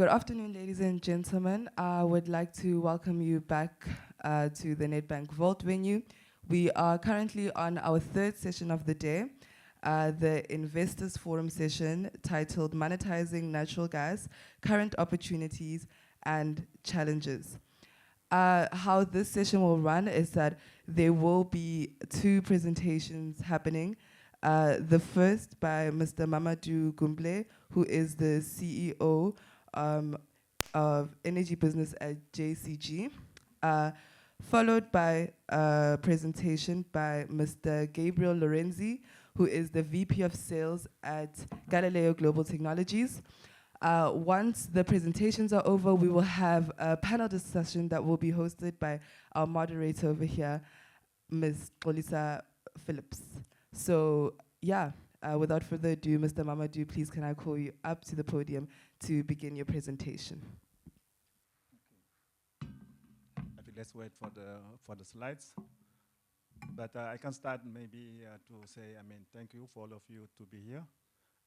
Good afternoon, ladies and gentlemen. I would like to welcome you back to the Nedbank Vault venue. We are currently on our third session of the day, the Investors Forum session titled Monetizing Natural Gas, Current Opportunities and Challenges. How this session will run is that there will be two presentations happening. The first by Mr. Mamadou Goumble, who is the CEO of energy business at JCG, followed by a presentation by Mr. Gabriel Lorenzi, who is the VP of Sales at Galileo Global Technologies. Once the presentations are over, we will have a panel discussion that will be hosted by our moderator over here, Ms. Xolisa Phillip. So, yeah. Without further ado, Mr. Mamadou, please can I call you up to the podium to begin your presentation. I think let's wait for the slides. But I can start maybe to say, thank you for all of you to be here.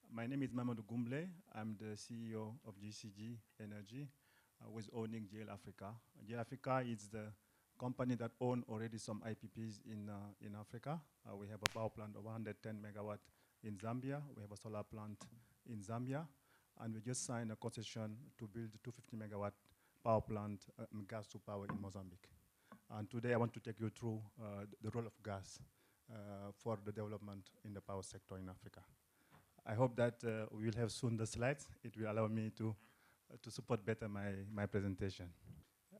My name is Mamadou Goumble. I'm the CEO of GCG Energy, who is owning GL Africa. GL Africa is the company that owns already some IPPs in Africa. We have a power plant of 110 megawatt in Zambia. We have a solar plant in Zambia. And we just signed a concession to build a 250 megawatt power plant, gas to power in Mozambique. And today I want to take you through the role of gas for the development in the power sector in Africa. I hope that we will have soon the slides. It will allow me to support better my presentation.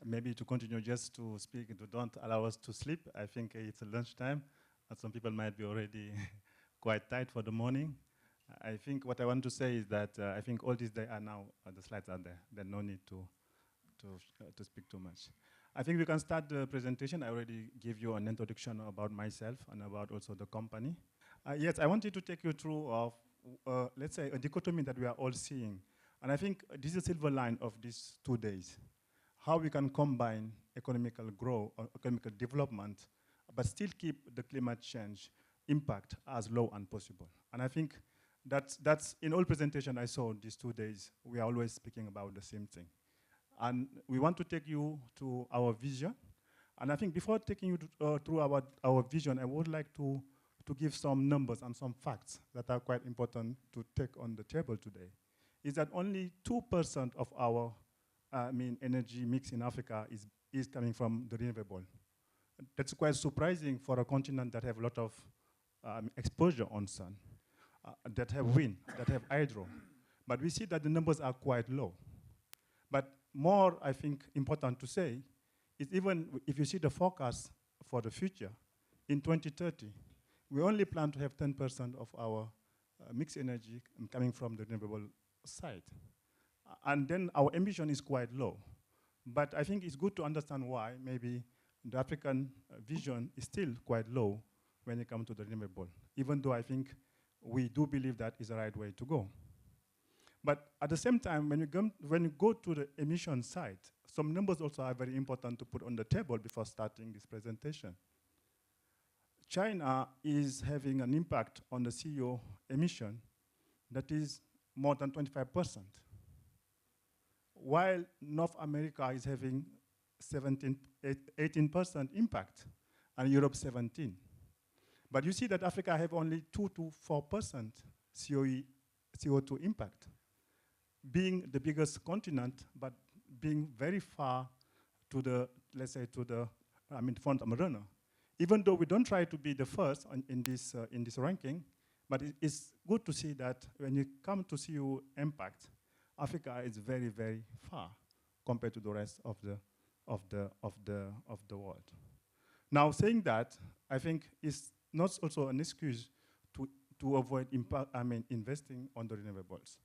Maybe to continue just to speak, to don't allow us to sleep. I think it's lunchtime, and some people might be already quite tight for the morning. I think what I want to say is that I think all these days are now, the slides are there. There's no need to speak too much. I think we can start the presentation. I already gave you an introduction about myself and about also the company. Yes, I wanted to take you through let's say, a dichotomy that we are all seeing. And I think this is a silver line of these 2 days. How we can combine economical growth or economical development, but still keep the climate change impact as low as possible. And I think that's in all presentation I saw these 2 days, we are always speaking about the same thing. And we want to take you to our vision. And I think before taking you through our vision, I would like to give some numbers and some facts that are quite important to take on the table today. Is that only 2% of our energy mix in Africa is coming from the renewable. That's quite surprising for a continent that have a lot of exposure on sun, that have wind, that have hydro. But we see that the numbers are quite low. But more, I think, important to say, is even if you see the forecast for the future, in 2030, we only plan to have 10% of our mixed energy coming from the renewable side. And then our ambition is quite low. But I think it's good to understand why maybe the African vision is still quite low when it comes to the renewable, even though I think we do believe that is the right way to go. But at the same time, when you go to the emission side, some numbers also are very important to put on the table before starting this presentation. China is having an impact on the CO emission that is more than 25%, while North America is having 18% impact, and Europe 17%. But you see that Africa have only 2 to 4% CO2 impact, being the biggest continent, but being very far to the, let's say, to the, front runner. Even though we don't try to be the first in this ranking, but it's good to see that when you come to CO impact, Africa is very, very far compared to the rest of the world. Now, saying that, I think is not also an excuse to avoid investing on the renewables.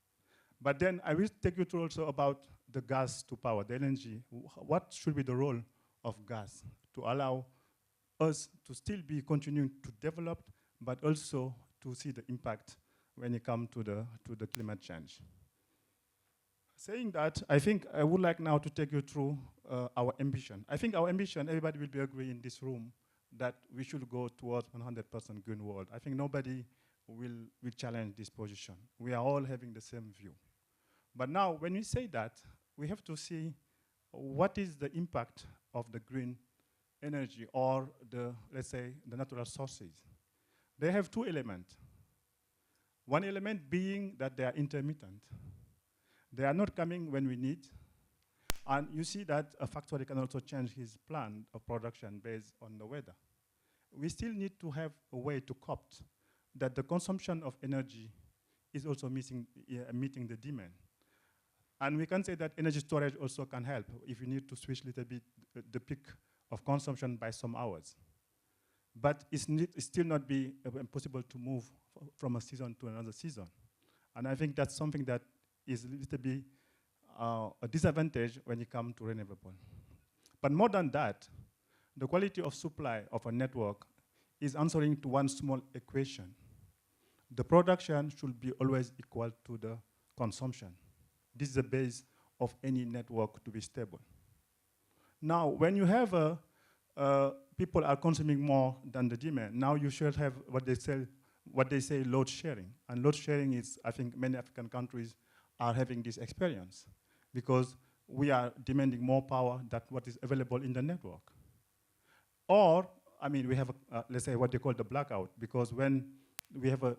But then I will take you through also about the gas to power, the LNG. What should be the role of gas to allow us to still be continuing to develop, but also to see the impact when it comes to the climate change. Saying that, I think I would like now to take you through our ambition. I think our ambition, everybody will be agreeing in this room that we should go towards 100% green world. I think nobody will challenge this position. We are all having the same view. But now, when we say that, we have to see what is the impact of the green energy or the, let's say, the natural sources. They have two elements. One element being that they are intermittent. They are not coming when we need. And you see that a factory can also change his plan of production based on the weather. We still need to have a way to cope that the consumption of energy is also meeting the demand. And we can say that energy storage also can help if you need to switch a little bit the peak of consumption by some hours. But it's still not be impossible to move from a season to another season. And I think that's something that is a little bit a disadvantage when you come to renewable. But more than that, the quality of supply of a network is answering to one small equation. The production should be always equal to the consumption. This is the base of any network to be stable. Now, when you have people are consuming more than the demand, now you should have what they say load sharing. And load sharing is, I think many African countries are having this experience because we are demanding more power than what is available in the network. Or, I mean, we have, let's say, what they call the blackout, because when we have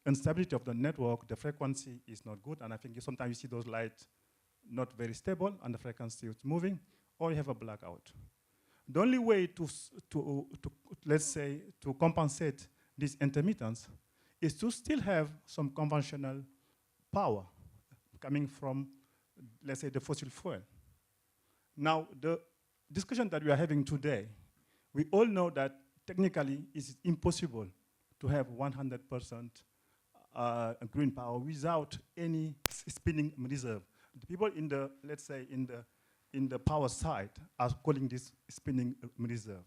instability of the network, the frequency is not good, and I think sometimes you see those lights not very stable, and the frequency is moving, or you have a blackout. The only way to let's say, to compensate this intermittence is to still have some conventional power coming from, let's say, the fossil fuel. Now, the discussion that we are having today, we all know that technically it's impossible to have 100% green power without any spinning reserve. The people in the, let's say, in the power side are calling this spinning reserve.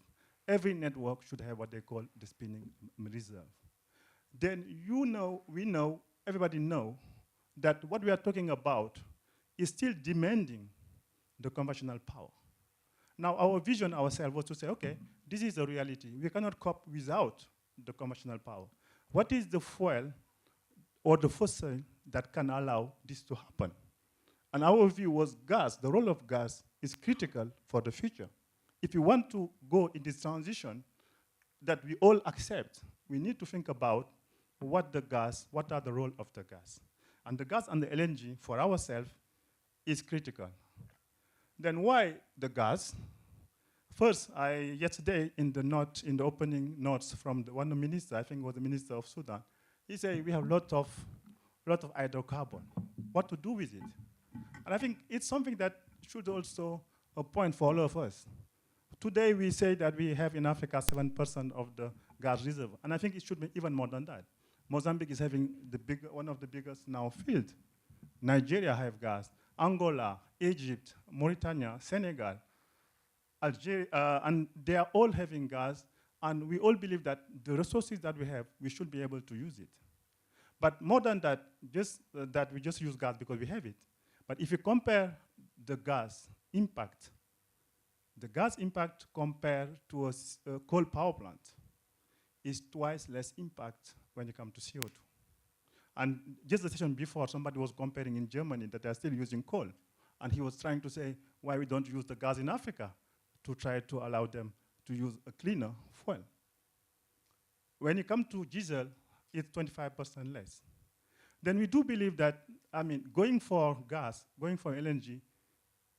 Every network should have what they call the spinning reserve. Then you know, we know, everybody know that what we are talking about is still demanding the conventional power. Now, our vision ourselves was to say, okay, this is the reality. We cannot cope without the conventional power. What is the fuel or the fossil that can allow this to happen? And our view was gas. The role of gas is critical for the future. If you want to go in this transition that we all accept, we need to think about what are the role of the gas. And the gas and the LNG for ourselves is critical. Then why the gas? First, yesterday in the opening notes from one of the minister, I think it was the minister of Sudan, he said we have a lot of hydrocarbon. What to do with it? And I think it's something that should also a point for all of us. Today we say that we have in Africa 7% of the gas reserve, and I think it should be even more than that. Mozambique is having one of the biggest now field. Nigeria have gas. Angola, Egypt, Mauritania, Senegal, Algeria, and they are all having gas, and we all believe that the resources that we have, we should be able to use it. But more than that, just that we just use gas because we have it. But if you compare the gas impact compared to a coal power plant is twice less impact when you come to CO2. And just the session before, somebody was comparing in Germany that they're still using coal. And he was trying to say why we don't use the gas in Africa to try to allow them to use a cleaner fuel. When you come to diesel, it's 25% less. Then we do believe that, I mean, going for gas, going for LNG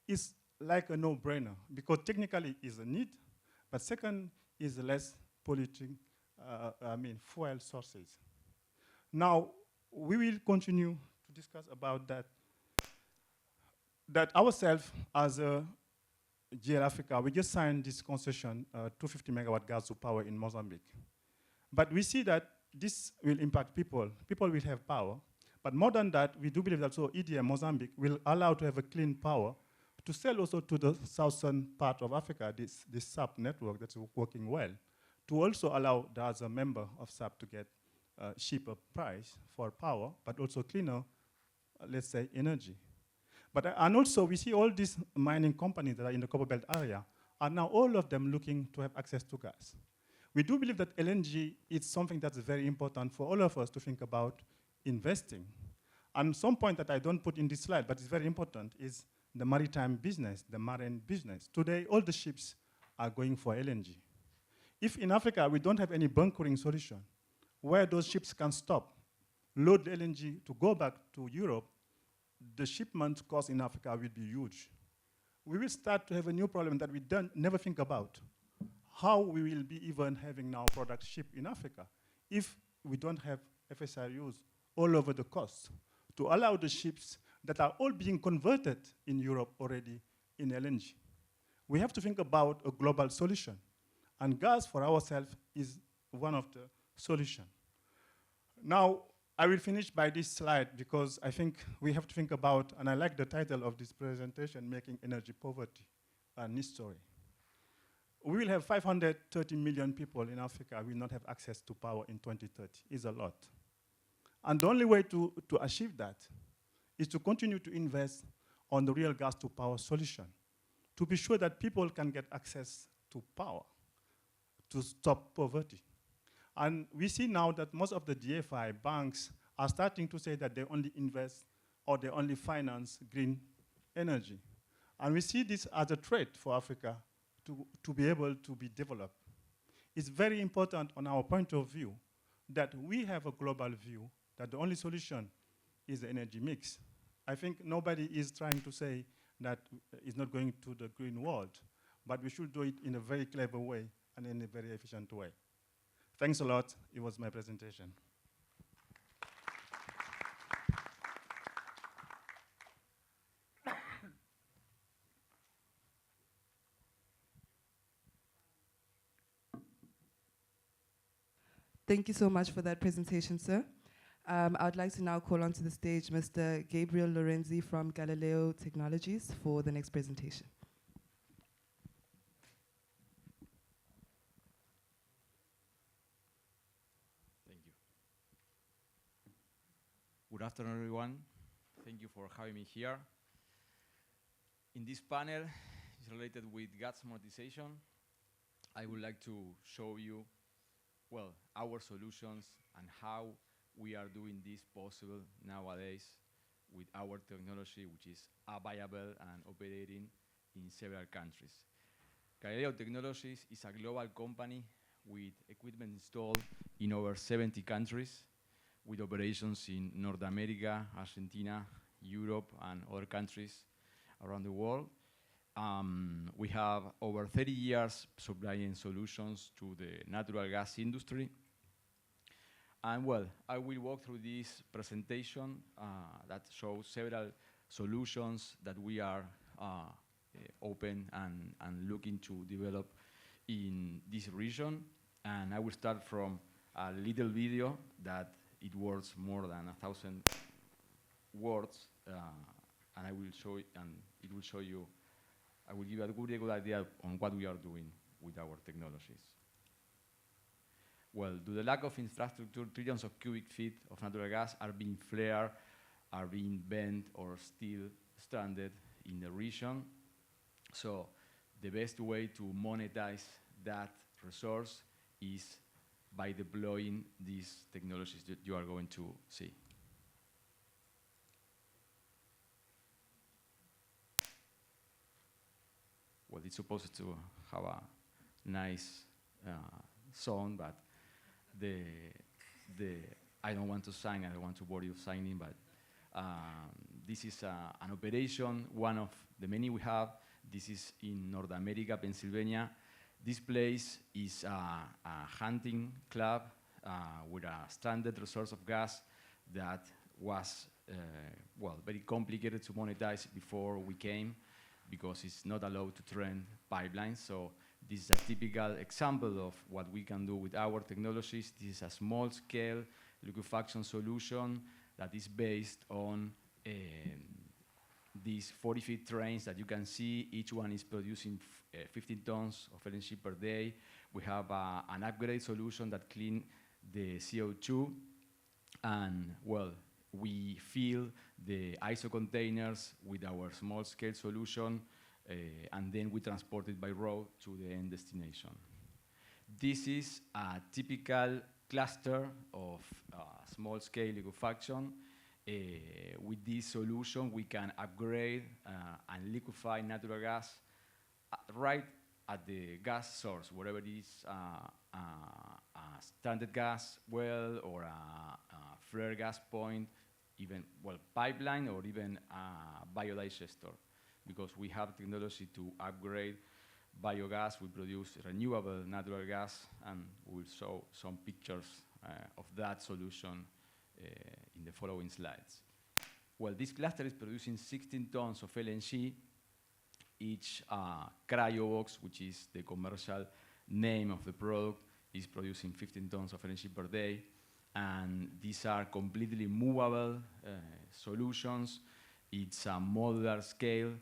is like a no-brainer because technically it's a need, but second is less polluting, fuel sources. Now, we will continue to discuss about that ourselves as a GL Africa, we just signed this concession, 250 megawatt gas to power in Mozambique. But we see that this will impact people. People will have power. But more than that, we do believe that so EDM Mozambique will allow to have a clean power to sell also to the southern part of Africa, this SAP network that's working well, to also allow the other member of SAP to get cheaper price for power, but also cleaner, let's say, energy. But and also we see all these mining companies that are in the Copper Belt area are now all of them looking to have access to gas. We do believe that LNG is something that's very important for all of us to think about investing. And some point that I don't put in this slide, but it's very important, is the maritime business, the marine business. Today, all the ships are going for LNG. If in Africa we don't have any bunkering solution, where those ships can stop, load the LNG to go back to Europe, the shipment cost in Africa will be huge. We will start to have a new problem that we never think about. How we will be even having now product shipped in Africa if we don't have FSRUs all over the coast to allow the ships that are all being converted in Europe already in LNG. We have to think about a global solution. And gas for ourselves is one of the solutions. Now, I will finish by this slide because I think we have to think about, and I like the title of this presentation, Making Energy Poverty an History. We will have 530 million people in Africa who will not have access to power in 2030. It's a lot. And the only way to achieve that is to continue to invest on the real gas to power solution, to be sure that people can get access to power, to stop poverty. And we see now that most of the DFI banks are starting to say that they only invest or they only finance green energy. And we see this as a threat for Africa to be able to be developed. It's very important on our point of view that we have a global view that the only solution is the energy mix. I think nobody is trying to say that it's not going to the green world, but we should do it in a very clever way and in a very efficient way. Thanks a lot. It was my presentation. Thank you so much for that presentation, sir. I would like to now call onto the stage Mr. Gabriel Lorenzi from Galileo Technologies for the next presentation. Thank you. Good afternoon, everyone. Thank you for having me here. In this panel, it's related with gas monetization. I would like to show you, well, our solutions and how we are doing this possible nowadays with our technology, which is available and operating in several countries. Galileo Technologies is a global company with equipment installed in over 70 countries, with operations in North America, Argentina, Europe, and other countries around the world. We have over 30 years supplying solutions to the natural gas industry. And well, I will walk through this presentation that shows several solutions that we are open and looking to develop in this region. And I will start from a little video that it works more than 1,000 words, and I will show it, and it will show you. I will give you a good idea on what we are doing with our technologies. Well, due to the lack of infrastructure, trillions of cubic feet of natural gas are being flared, are being bent, or still stranded in the region. So the best way to monetize that resource is by deploying these technologies that you are going to see. Well, it's supposed to have a nice sound, but I don't want to sign, I don't want to bore you signing, but this is an operation, one of the many we have. This is in North America, Pennsylvania. This place is a hunting club with a stranded resource of gas that was, well, very complicated to monetize before we came because it's not allowed to trend pipelines. So this is a typical example of what we can do with our technologies. This is a small-scale liquefaction solution that is based on these 40-feet trains that you can see. Each one is producing 15 tons of LNG per day. We have an upgrade solution that cleans the CO2. And, well, we fill the ISO containers with our small-scale solution, and then we transport it by road to the end destination. This is a typical cluster of small-scale liquefaction. With this solution, we can upgrade and liquefy natural gas right at the gas source, wherever it is a standard gas well or a flare gas point, even, well, pipeline or even a biodigester, because we have technology to upgrade biogas. We produce renewable natural gas, and we'll show some pictures of that solution in the following slides. Well, this cluster is producing 16 tons of LNG. Each cryo box, which is the commercial name of the product, is producing 15 tons of LNG per day. And these are completely movable solutions. It's a modular scale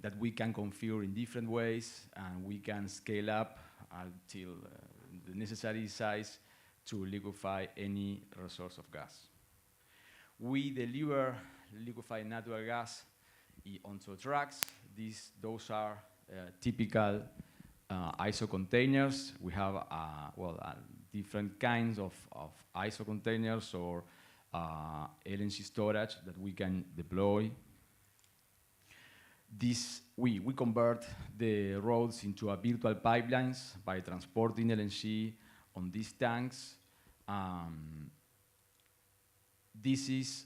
that we can configure in different ways, and we can scale up until the necessary size to liquefy any resource of gas. We deliver liquefied natural gas onto trucks. Those are typical ISO containers. We have different kinds of ISO containers or LNG storage that we can deploy. We convert the roads into a virtual pipelines by transporting LNG on these tanks. This is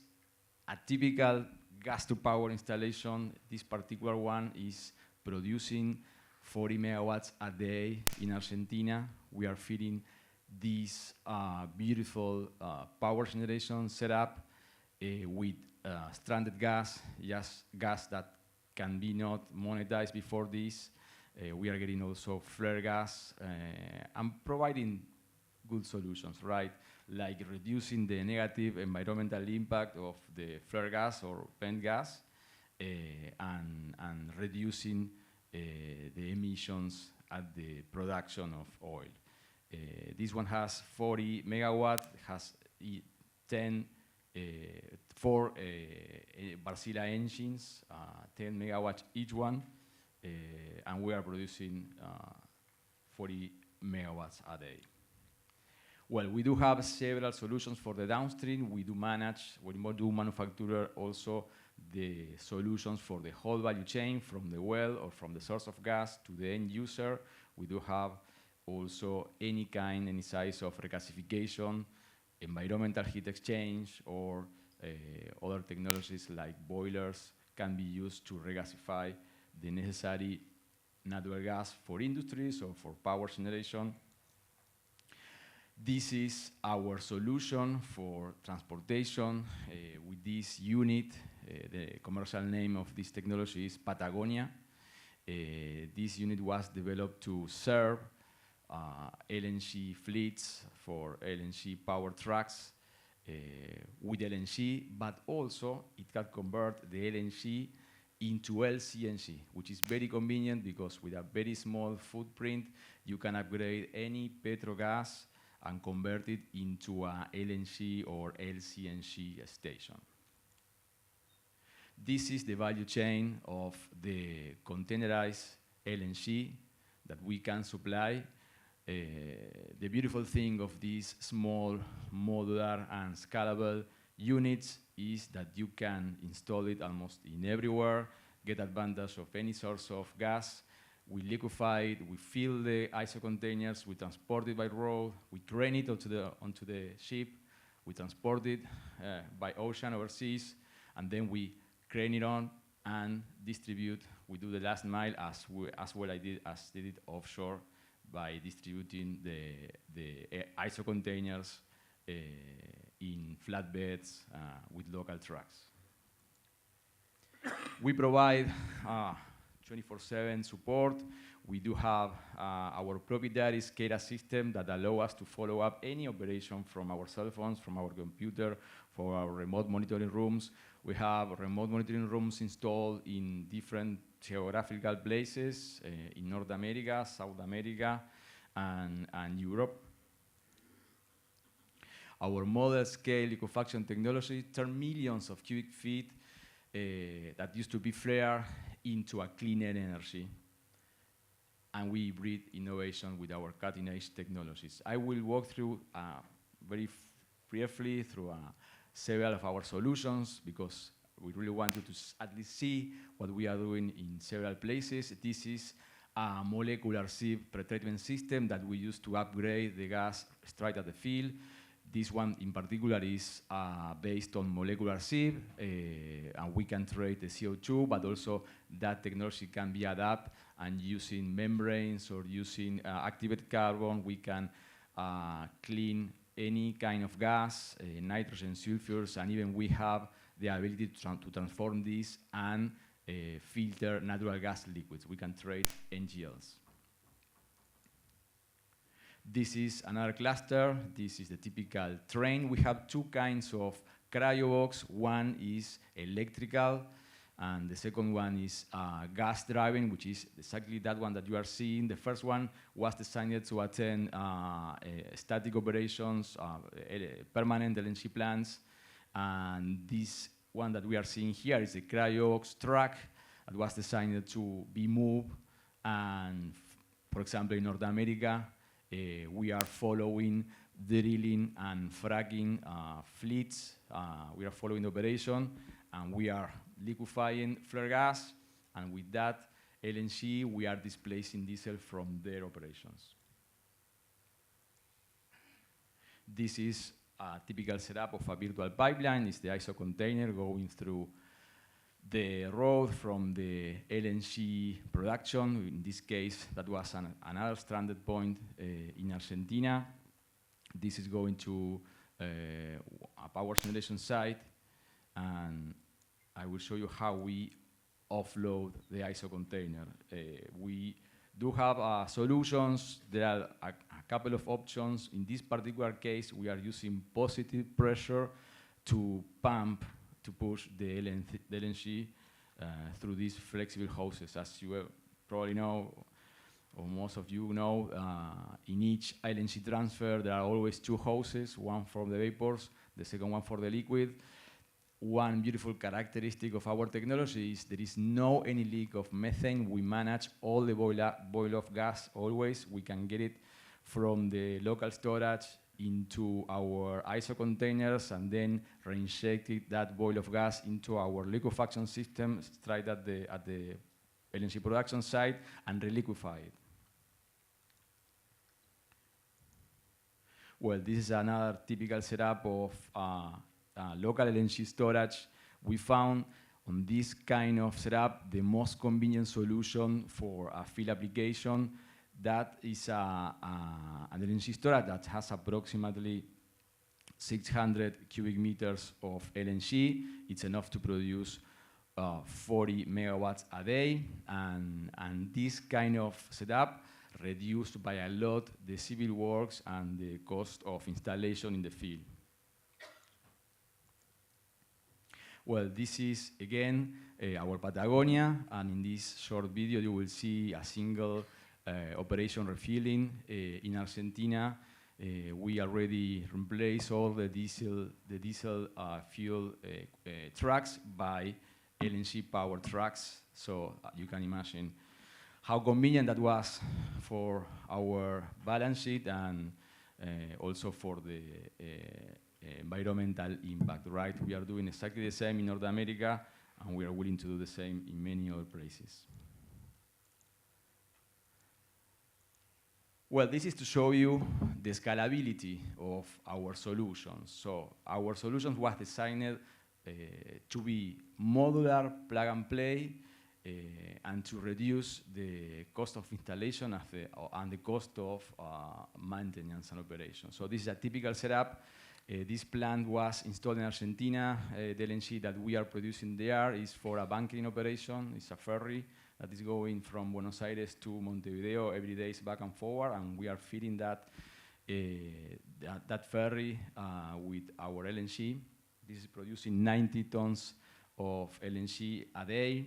a typical gas-to-power installation. This particular one is producing 40 megawatts a day in Argentina. We are feeding this beautiful power generation setup with stranded gas, just gas that can be not monetized before this. We are getting also flare gas and providing good solutions, right? Like reducing the negative environmental impact of the flare gas or vent gas and reducing the emissions at the production of oil. This one has 40 megawatt, has 4 Barcila engines, 10 megawatts each one, and we are producing 40 megawatts a day. Well, we do have several solutions for the downstream. We do manufacture also the solutions for the whole value chain, from the well or from the source of gas to the end user. We do have also any size of regasification, environmental heat exchange, or other technologies like boilers can be used to regasify the necessary natural gas for industries or for power generation. This is our solution for transportation with this unit. The commercial name of this technology is Patagonia. This unit was developed to serve LNG fleets for LNG power trucks with LNG, but also it can convert the LNG into LCNG, which is very convenient because with a very small footprint, you can upgrade any petrogas and convert it into a LNG or LCNG station. This is the value chain of the containerized LNG that we can supply. The beautiful thing of these small, modular, and scalable units is that you can install it almost in everywhere, get advantage of any source of gas. We liquefy it, we fill the ISO containers, we transport it by road, we crane it onto the ship, we transport it by ocean overseas, and then we crane it on and distribute. We do the last mile as did it offshore by distributing the ISO containers in flatbeds with local trucks. We provide 24/7 support. We do have our proprietary SCADA system that allow us to follow up any operation from our cell phones, from our computer, for our remote monitoring rooms. We have remote monitoring rooms installed in different geographical places in North America, South America, and Europe. Our model scale liquefaction technology turn millions of cubic feet that used to be flare into a cleaner energy. And we breed innovation with our cutting-edge technologies. I will walk through very briefly through several of our solutions because we really wanted to at least see what we are doing in several places. This is a molecular sieve pretreatment system that we use to upgrade the gas straight at the field. This one in particular is based on molecular sieve, and we can treat the CO2, but also that technology can be adapted, and using membranes or using activated carbon, we can clean any kind of gas, nitrogen, sulfurs, and even we have the ability to transform this and filter natural gas liquids. We can treat NGLs. This is another cluster. This is the typical train. We have two kinds of cryobox. One is electrical, and the second one is gas driven, which is exactly that one that you are seeing. The first one was designed to attend static operations, permanent LNG plants, and this one that we are seeing here is a cryobox truck that was designed to be moved, and for example, in North America, we are following drilling and fracking fleets. We are following the operation, and we are liquefying flare gas, and with that LNG, we are displacing diesel from their operations. This is a typical setup of a virtual pipeline. It's the ISO container going through the road from the LNG production. In this case, that was another stranded point in Argentina. This is going to a power generation site, and I will show you how we offload the ISO container. We do have solutions. There are a couple of options. In this particular case, we are using positive pressure to pump, to push the LNG through these flexible hoses. As you probably know, or most of you know, in each LNG transfer, there are always two hoses, one for the vapors, the second one for the liquid. One beautiful characteristic of our technology is there is no any leak of methane. We manage all the boil-off gas always. We can get it from the local storage into our ISO containers and then reinject that boil-off gas into our liquefaction system straight at the LNG production site and reliquefy it. Well, this is another typical setup of local LNG storage. We found on this kind of setup the most convenient solution for a field application. That is an LNG storage that has approximately 600 cubic meters of LNG. It's enough to produce 40 megawatts a day, and this kind of setup reduced by a lot the civil works and the cost of installation in the field. Well, this is, again, our Patagonia, and in this short video you will see a single operation refilling. In Argentina, we already replaced all the diesel fuel trucks by LNG powered trucks, so you can imagine how convenient that was for our balance sheet and also for the environmental impact, right? We are doing exactly the same in North America, and we are willing to do the same in many other places. Well, this is to show you the scalability of our solutions. So our solutions was designed to be modular, plug and play, and to reduce the cost of installation and the cost of maintenance and operation. So this is a typical setup. This plant was installed in Argentina. The LNG that we are producing there is for a bunkering operation. It's a ferry that is going from Buenos Aires to Montevideo every day back and forward, and we are feeding that ferry with our LNG. This is producing 90 tons of LNG a day.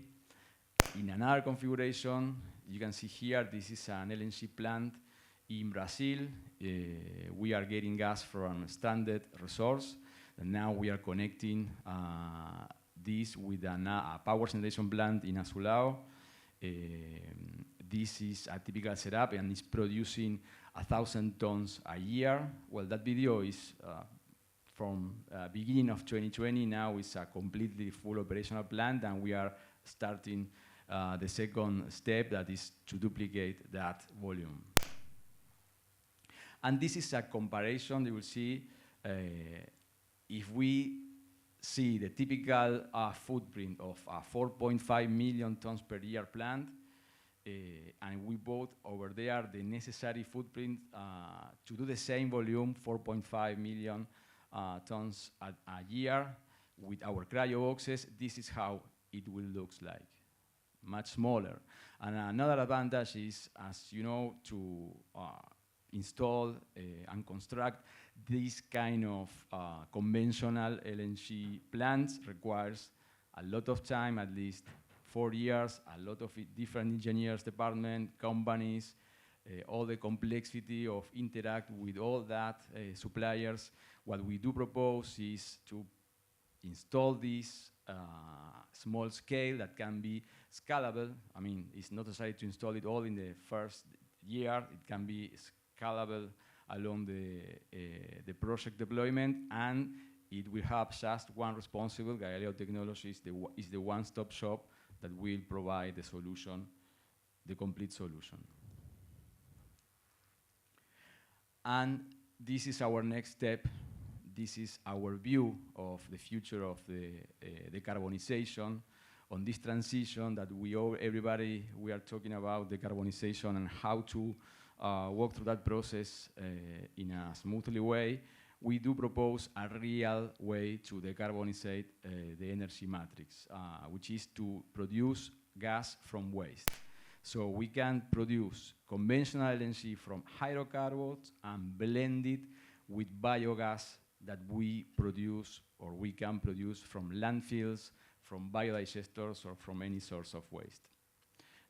In another configuration, you can see here, this is an LNG plant in Brazil. We are getting gas from a standard resource, and now we are connecting this with a power generation plant in Azulao. This is a typical setup, and it's producing 1,000 tons a year. Well, that video is from beginning of 2020, now it's a completely full operational plant, and we are starting the second step, that is to duplicate that volume. And this is a comparison. You will see if we see the typical footprint of a 4.5 million tons per year plant, and we bought over there the necessary footprint to do the same volume, 4.5 million tons a year with our cryo boxes. This is how it will look like, much smaller. And another advantage is, as you know, to install and construct this kind of conventional LNG plants requires a lot of time, at least 4 years, a lot of different engineers department, companies, all the complexity of interact with all that suppliers. What we do propose is to install this small scale that can be scalable. I mean, it's not necessary to install it all in the first year. It can be scalable along the project deployment, and it will have just one responsible. Galileo Technology is the one-stop shop that will provide the solution, the complete solution. And this is our next step. This is our view of the future of the decarbonization. On this transition that we are talking about decarbonization and how to walk through that process in a smoothly way. We do propose a real way to decarbonize the energy matrix, which is to produce gas from waste. So we can produce conventional LNG from hydrocarbons and blend it with biogas that we produce or we can produce from landfills, from biodigesters, or from any source of waste.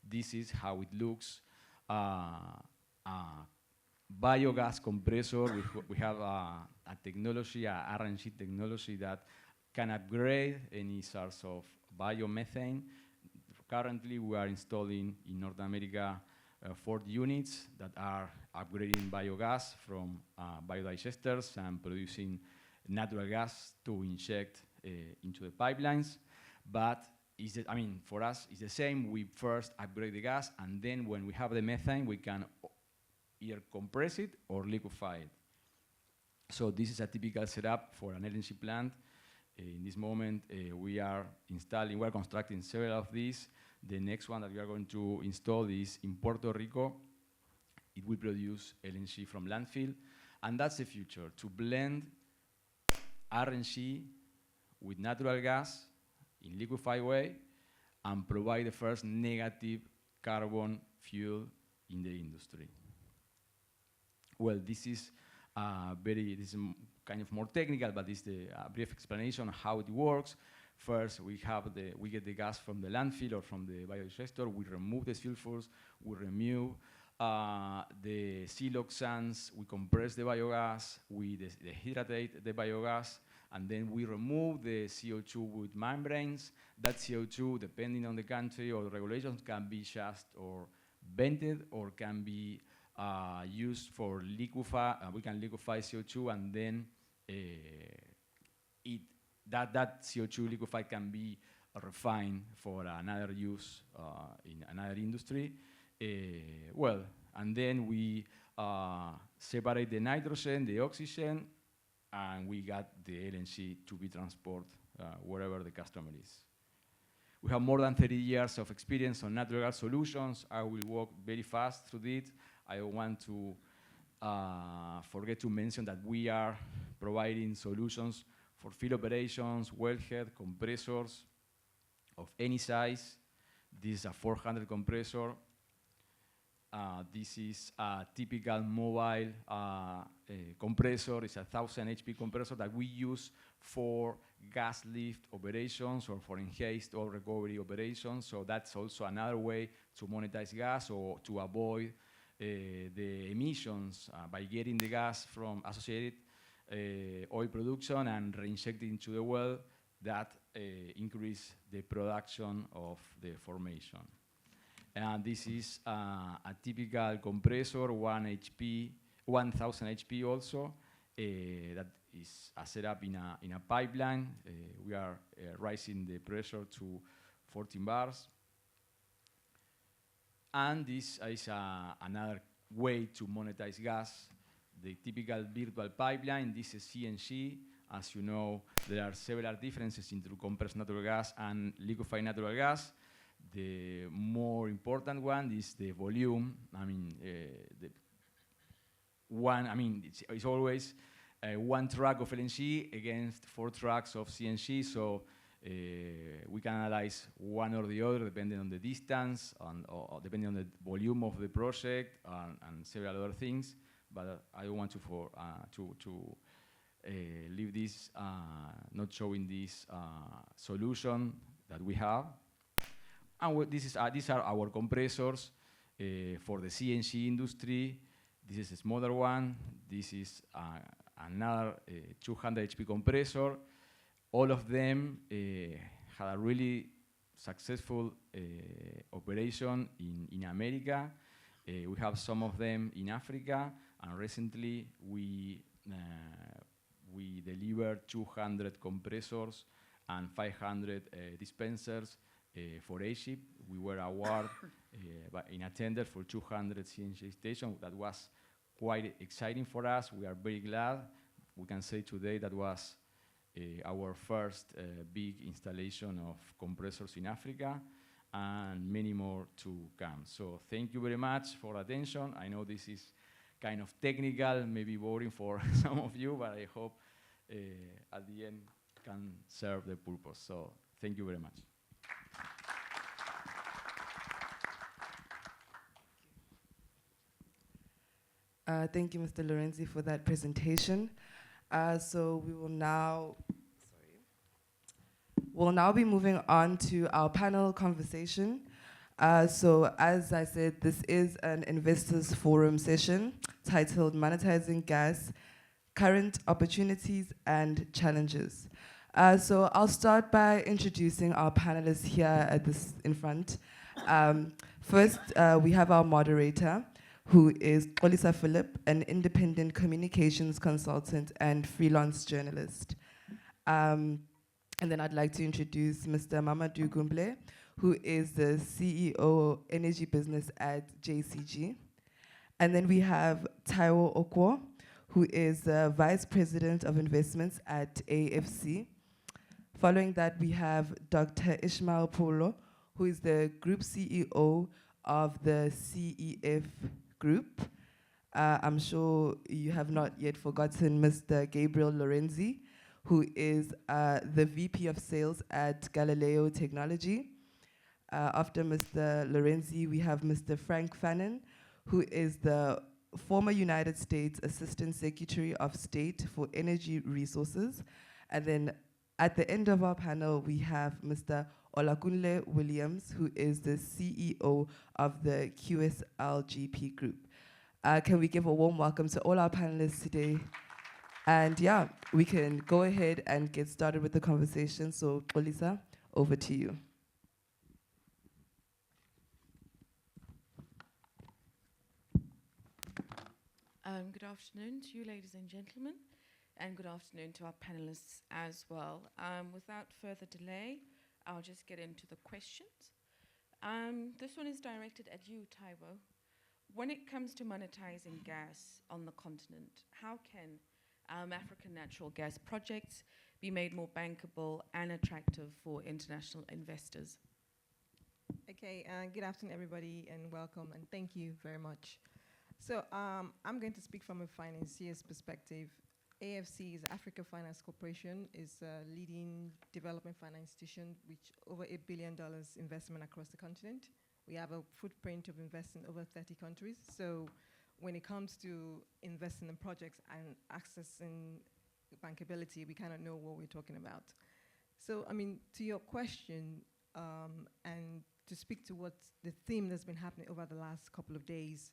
This is how it looks. Biogas compressor. We have a technology, a RNG technology that can upgrade any source of biomethane. Currently, we are installing in North America 40 units that are upgrading biogas from biodigesters and producing natural gas to inject into the pipelines. But for us, it's the same. We first upgrade the gas, and then when we have the methane, we can either compress it or liquefy it. So this is a typical setup for an LNG plant. In this moment, we are constructing several of these. The next one that we are going to install is in Puerto Rico. It will produce LNG from landfill. And that's the future, to blend RNG with natural gas in liquefied way and provide the first negative carbon fuel in the industry. Well, this is kind of more technical, but it's a brief explanation of how it works. First, we get the gas from the landfill or from the biodigester. We remove the sulfurs. We remove the siloxanes. We compress the biogas. We dehydrate the biogas, and then we remove the CO2 with membranes. That CO2, depending on the country or the regulations, can be just or vented or can be used for liquefy. We can liquefy CO2, and then that CO2 liquefied can be refined for another use in another industry. And then we separate the nitrogen, the oxygen, and we got the LNG to be transported wherever the customer is. We have more than 30 years of experience on natural gas solutions. I will walk very fast through it. I don't want to forget to mention that we are providing solutions for field operations, wellhead, compressors of any size. This is a 400 compressor. This is a typical mobile compressor. It's a 1,000 HP compressor that we use for gas lift operations or for enhanced oil recovery operations. So that's also another way to monetize gas or to avoid the emissions by getting the gas from associated oil production and reinjecting into the well. That increase the production of the formation. And this is a typical compressor, 1,000 HP also. that is set up in a pipeline. We are raising the pressure to 14 bars. And this is another way to monetize gas. The typical virtual pipeline, this is CNG. As you know, there are several differences into compressed natural gas and liquefied natural gas. The more important one is the volume. I mean, it's always one truck of LNG against 4 trucks of CNG. So we can analyze one or the other depending on the distance or depending on the volume of the project and several other things. But I don't want to leave this not showing this solution that we have. And these are our compressors for the CNG industry. This is a smaller one. This is another 200 HP compressor. All of them had a really successful operation in America. We have some of them in Africa, and recently we delivered 200 compressors and 500 dispensers for Egypt. We were awarded in a tender for 200 CNG stations. That was quite exciting for us. We are very glad. We can say today that was our first big installation of compressors in Africa, and many more to come. So thank you very much for attention. I know this is kind of technical, maybe boring for some of you, but I hope at the end can serve the purpose. So thank you very much. Thank you, Mr. Lorenzi, for that presentation. So we'll now be moving on to our panel conversation. So as I said, this is an investors forum session titled Monetizing Gas, Current Opportunities and Challenges. So I'll start by introducing our panelists here in front. First, we have our moderator, who is Xolisa Phillip, an independent communications consultant and freelance journalist. And then I'd like to introduce Mr. Mamadou Goumble, who is the CEO Energy Business at JCG. And then we have Taiwo Okwo, who is the Vice President of Investments at AFC. Following that, we have Dr. Ishmael Poolo, who is the Group CEO of the CEF Group. I'm sure you have not yet forgotten Mr. Gabriel Lorenzi, who is the VP of Sales at Galileo Technology. After Mr. Lorenzi, we have Mr. Frank Fannon, who is the former United States Assistant Secretary of State for Energy Resources. And then at the end of our panel, we have Mr. Olakunle Williams, who is the CEO of the QSL-GP group. Can we give a warm welcome to all our panelists today? And yeah, we can go ahead and get started with the conversation. So, Xolisa, over to you. Good afternoon to you, ladies and gentlemen, and good afternoon to our panelists as well. Without further delay, I'll just get into the questions. This one is directed at you, Taiwo. When it comes to monetizing gas on the continent, how can African natural gas projects be made more bankable and attractive for international investors? Okay, good afternoon, everybody, and welcome, and thank you very much. So I'm going to speak from a financier's perspective. AFC's Africa Finance Corporation is a leading development finance institution with over $8 billion investment across the continent. We have a footprint of investing in over 30 countries. So when it comes to investing in projects and accessing bankability, we kind of know what we're talking about. So, I mean, to your question, and to speak to what the theme that's been happening over the last couple of days,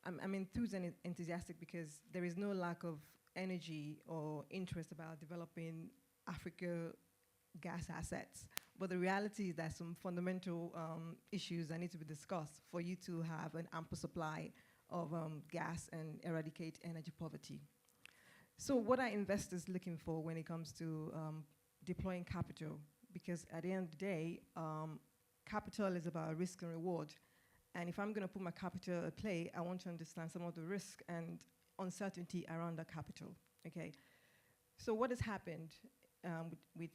I'm enthused and enthusiastic because there is no lack of energy or interest about developing Africa gas assets. But the reality is that some fundamental issues that need to be discussed for you to have an ample supply of gas and eradicate energy poverty. So what are investors looking for when it comes to deploying capital? Because at the end of the day, capital is about risk and reward. And if I'm going to put my capital at play, I want to understand some of the risk and uncertainty around that capital. Okay. So what has happened with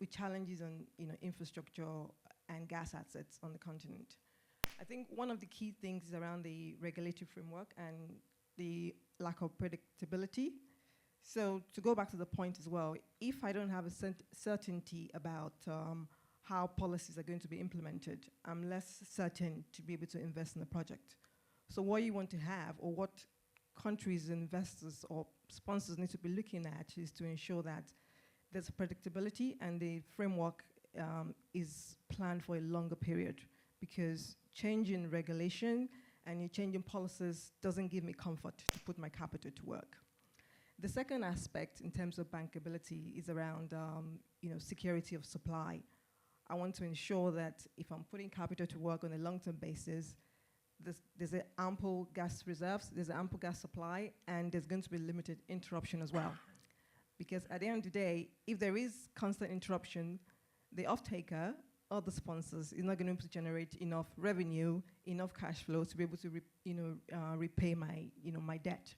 challenges on infrastructure and gas assets on the continent? I think one of the key things is around the regulatory framework and the lack of predictability. So to go back to the point as well, if I don't have a certainty about how policies are going to be implemented, I'm less certain to be able to invest in a project. So what you want to have, or what countries, investors, or sponsors need to be looking at, is to ensure that there's predictability and the framework is planned for a longer period, because changing regulation and changing policies doesn't give me comfort to put my capital to work. The second aspect in terms of bankability is around security of supply. I want to ensure that if I'm putting capital to work on a long-term basis, there's ample gas reserves, there's ample gas supply, and there's going to be limited interruption as well. Because at the end of the day, if there is constant interruption, the off-taker or the sponsors is not going to be able to generate enough revenue, enough cash flow to be able to repay my debt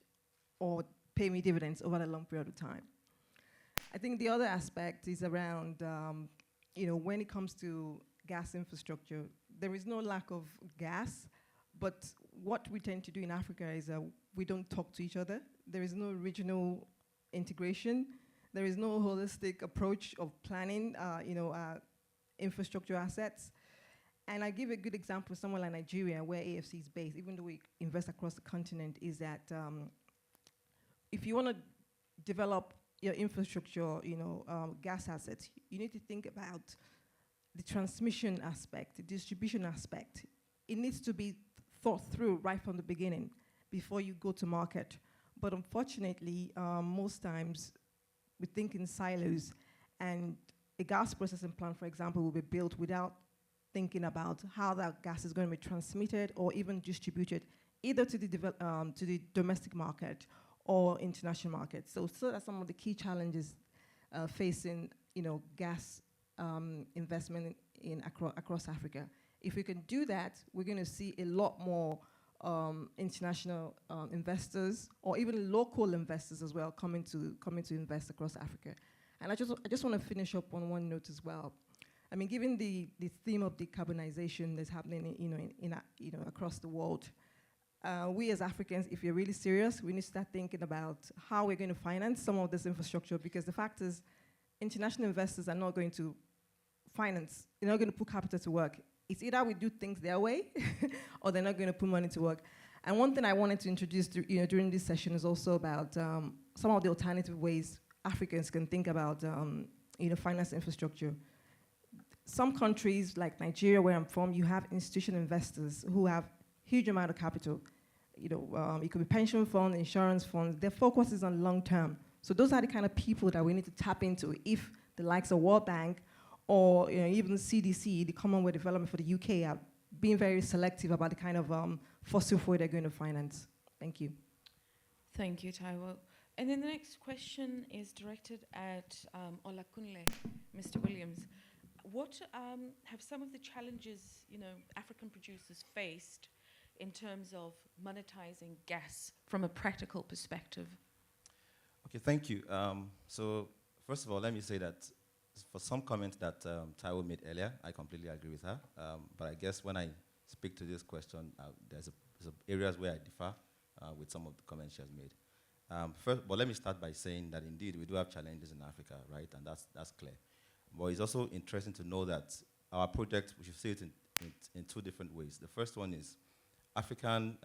or pay me dividends over a long period of time. I think the other aspect is around, when it comes to gas infrastructure, there is no lack of gas, but what we tend to do in Africa is we don't talk to each other. There is no regional integration. There is no holistic approach of planning, infrastructure assets. And I give a good example, somewhere like Nigeria, where AFC is based, even though we invest across the continent, is that if you want to develop your infrastructure, gas assets, you need to think about the transmission aspect, the distribution aspect. It needs to be thought through right from the beginning before you go to market. But unfortunately, most times we think in silos, and a gas processing plant, for example, will be built without thinking about how that gas is going to be transmitted or even distributed, either to the domestic market or international market. So that's some of the key challenges facing gas investment across Africa. If we can do that, we're going to see a lot more international investors, or even local investors as well, coming to invest across Africa. And I just want to finish up on one note as well. I mean, given the theme of decarbonization that's happening across the world, we as Africans, if we're really serious, we need to start thinking about how we're going to finance some of this infrastructure, because the fact is, international investors are not going to finance, they're not going to put capital to work. It's either we do things their way, or they're not going to put money to work. And one thing I wanted to introduce during this session is also about some of the alternative ways Africans can think about finance infrastructure. Some countries, like Nigeria, where I'm from, you have institutional investors who have huge amount of capital. It could be pension funds, insurance funds. Their focus is on long term. So those are the kind of people that we need to tap into if the likes of World Bank or even CDC, the Commonwealth Development for the UK, are being very selective about the kind of fossil fuel they're going to finance. Thank you. Thank you, Taiwo. And then the next question is directed at Olakunle, Mr. Williams. What have some of the challenges African producers faced in terms of monetizing gas from a practical perspective? Okay, thank you. So first of all, let me say that for some comments that Taiwo made earlier, I completely agree with her. But I guess when I speak to this question, there's areas where I differ with some of the comments she has made. First, but let me start by saying that indeed we do have challenges in Africa, right? And that's clear. But it's also interesting to know that our project, we should see it in two different ways. The first one is African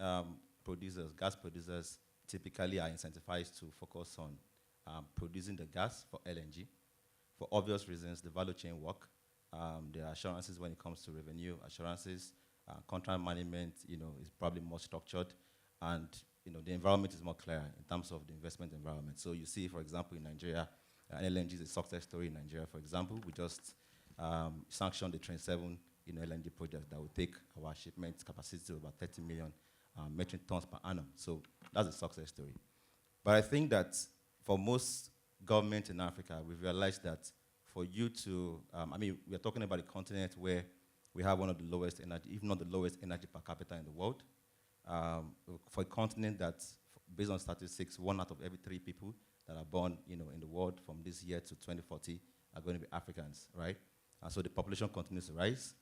producers, gas producers, typically are incentivized to focus on producing the gas for LNG. For obvious reasons, the value chain work. There are assurances when it comes to revenue assurances. Contract management, is probably more structured, and the environment is more clear in terms of the investment environment. So you see, for example, in Nigeria, LNG is a success story in Nigeria. For example, we just sanctioned the Train 7 LNG project that will take our shipment capacity to about 30 million metric tons per annum. So that's a success story. But I think that for most governments in Africa, we've realized that for you to, we're talking about a continent where we have one of the lowest energy, if not the lowest energy per capita in the world. For a continent that, based on statistics, 1 out of every 3 people that are born, in the world from this year to 2040 are going to be Africans, right? And so the population continues to rise.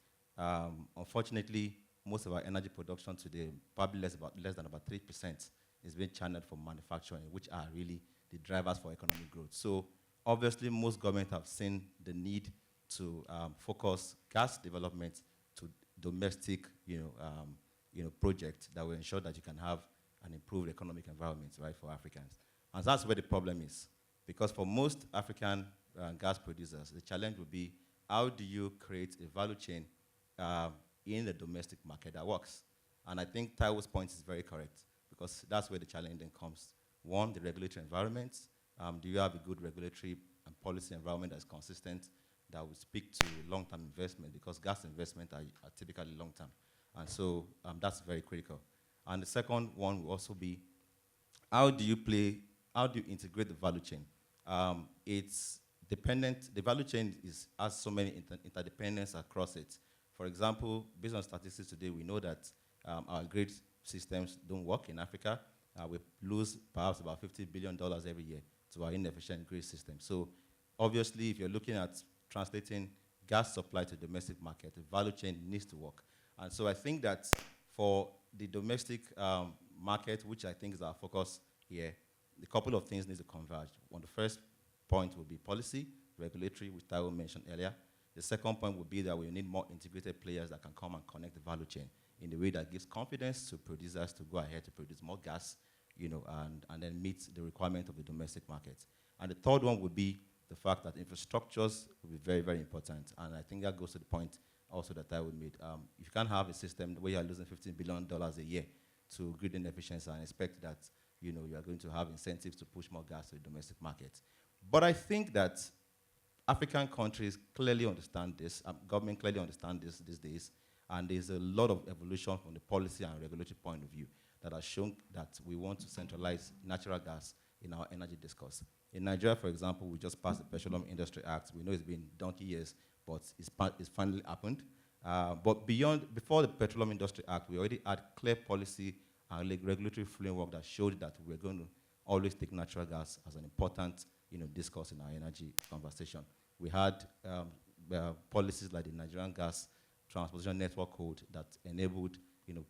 Unfortunately, most of our energy production today, probably less than about 3%, is being channeled from manufacturing, which are really the drivers for economic growth. So obviously, most governments have seen the need to focus gas development to domestic, projects that will ensure that you can have an improved economic environment, right, for Africans. And that's where the problem is. Because for most African gas producers, the challenge will be, how do you create a value chain in the domestic market that works? And I think Taiwo's point is very correct, because that's where the challenge then comes. One, the regulatory environment. Do you have a good regulatory and policy environment that's consistent, that will speak to long-term investment? Because gas investment are typically long-term. And so that's very critical. And the second one will also be, how do you integrate the value chain? It's dependent, the value chain has so many interdependence across it. For example, based on statistics today, we know that our grid systems don't work in Africa. We lose perhaps about $50 billion every year to our inefficient grid system. So obviously, if you're looking at translating gas supply to the domestic market, the value chain needs to work. And so I think that for the domestic market, which I think is our focus here, a couple of things need to converge. One, the first point will be policy, regulatory, which Taiwo mentioned earlier. The second point would be that we need more integrated players that can come and connect the value chain in a way that gives confidence to producers to go ahead to produce more gas, and then meet the requirement of the domestic market. And the third one would be the fact that infrastructures will be very, very important. And I think that goes to the point also that I would made. If you can't have a system where you're losing $15 billion a year to grid inefficiency and expect that you are going to have incentives to push more gas to the domestic market. But I think that African countries clearly understand this, government clearly understand this these days, and there's a lot of evolution from the policy and regulatory point of view that has shown that we want to centralize natural gas in our energy discourse. In Nigeria, for example, we just passed the Petroleum Industry Act. We know it's been donkey years, but it's finally happened. But before the Petroleum Industry Act, we already had clear policy and regulatory framework that showed that we're going to always take natural gas as an important discourse in our energy conversation. We had policies like the Nigerian Gas Transportation Network Code that enabled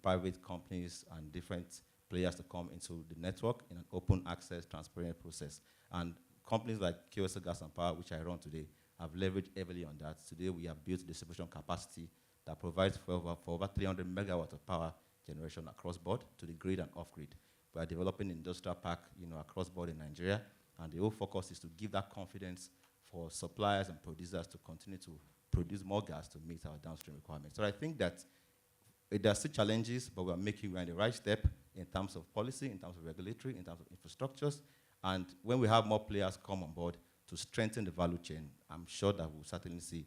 private companies and different players to come into the network in an open access, transparent process. And companies like QSL Gas and Power, which I run today, have leveraged heavily on that. Today we have built distribution capacity that provides for over 300 megawatts of power generation across board to the grid and off grid. We are developing industrial park across board in Nigeria, and the whole focus is to give that confidence for suppliers and producers to continue to produce more gas to meet our downstream requirements. So I think that there are still challenges, but we're in the right step in terms of policy, in terms of regulatory, in terms of infrastructures. And when we have more players come on board to strengthen the value chain, I'm sure that we'll certainly see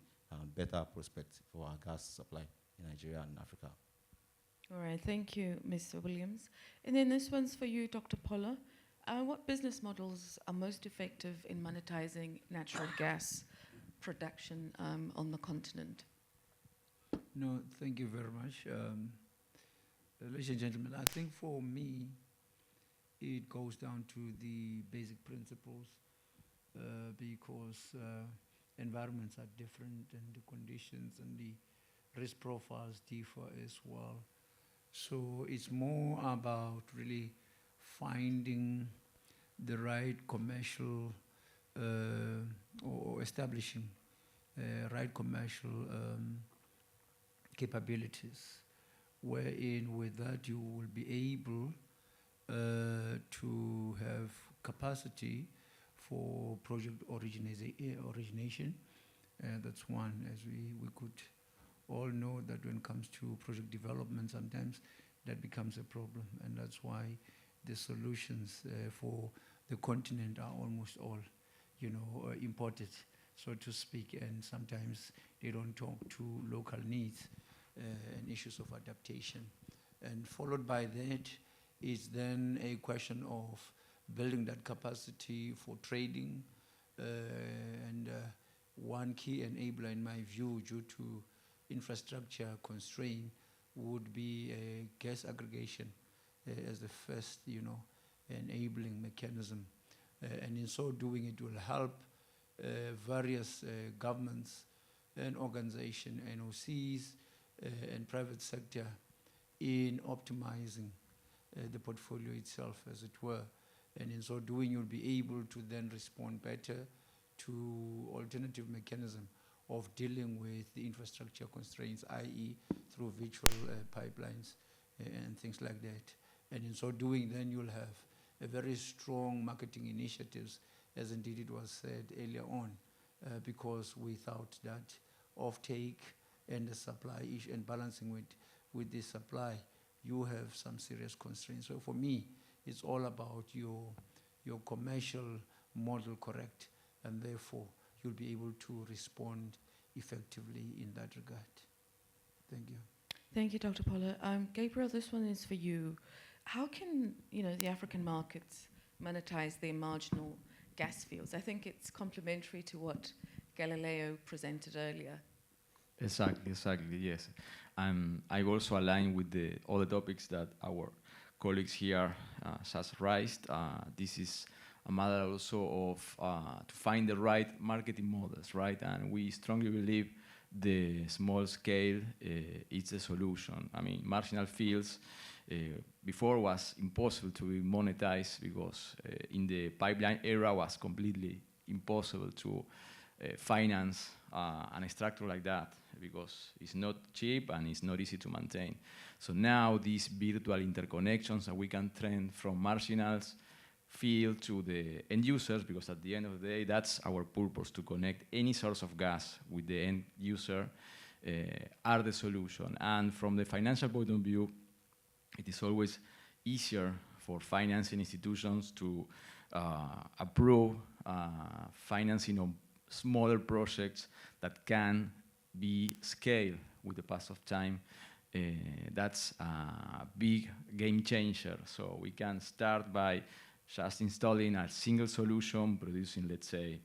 better prospects for our gas supply in Nigeria and Africa. All right, thank you, Mr. Williams. And then this one's for you, Dr. Poolo. What business models are most effective in monetizing natural gas production on the continent? No, thank you very much. Ladies and gentlemen, I think for me, it goes down to the basic principles because environments are different and the conditions and the risk profiles differ as well. So it's more about really finding the right commercial or establishing right commercial capabilities, wherein with that you will be able to have capacity for project origination. That's one, as we could all know that when it comes to project development, sometimes that becomes a problem, and that's why the solutions for the continent are almost all, imported, so to speak, and sometimes they don't talk to local needs and issues of adaptation. And followed by that is then a question of building that capacity for trading, and one key enabler, in my view, due to infrastructure constraint, would be gas aggregation as the first, enabling mechanism. And in so doing, it will help various governments and organizations, NOCs, and private sector in optimizing the portfolio itself, as it were. And in so doing, you'll be able to then respond better to alternative mechanism of dealing with the infrastructure constraints, i.e. through virtual pipelines and things like that. And in so doing, then you'll have a very strong marketing initiatives, as indeed it was said earlier on, because without that offtake and the supply issue and balancing with the supply, you have some serious constraints. So for me, it's all about your commercial model correct, and therefore you'll be able to respond effectively in that regard. Thank you. Thank you, Dr. Poolo. Gabriel, this one is for you. How can the African markets monetize their marginal gas fields? I think it's complementary to what Galileo presented earlier. Exactly, yes. I also align with all the topics that our colleagues here has raised. This is a matter also of to find the right marketing models, right? And we strongly believe the small scale is the solution. I mean, marginal fields before was impossible to be monetized because in the pipeline era was completely impossible to finance an extractor like that because it's not cheap and it's not easy to maintain. So now these virtual interconnections that we can trend from marginals field to the end users, because at the end of the day, that's our purpose, to connect any source of gas with the end user, are the solution. And from the financial point of view, it is always easier for financing institutions to approve financing of smaller projects that can be scaled with the pass of time. That's a big game changer. So we can start by just installing a single solution, producing, let's say,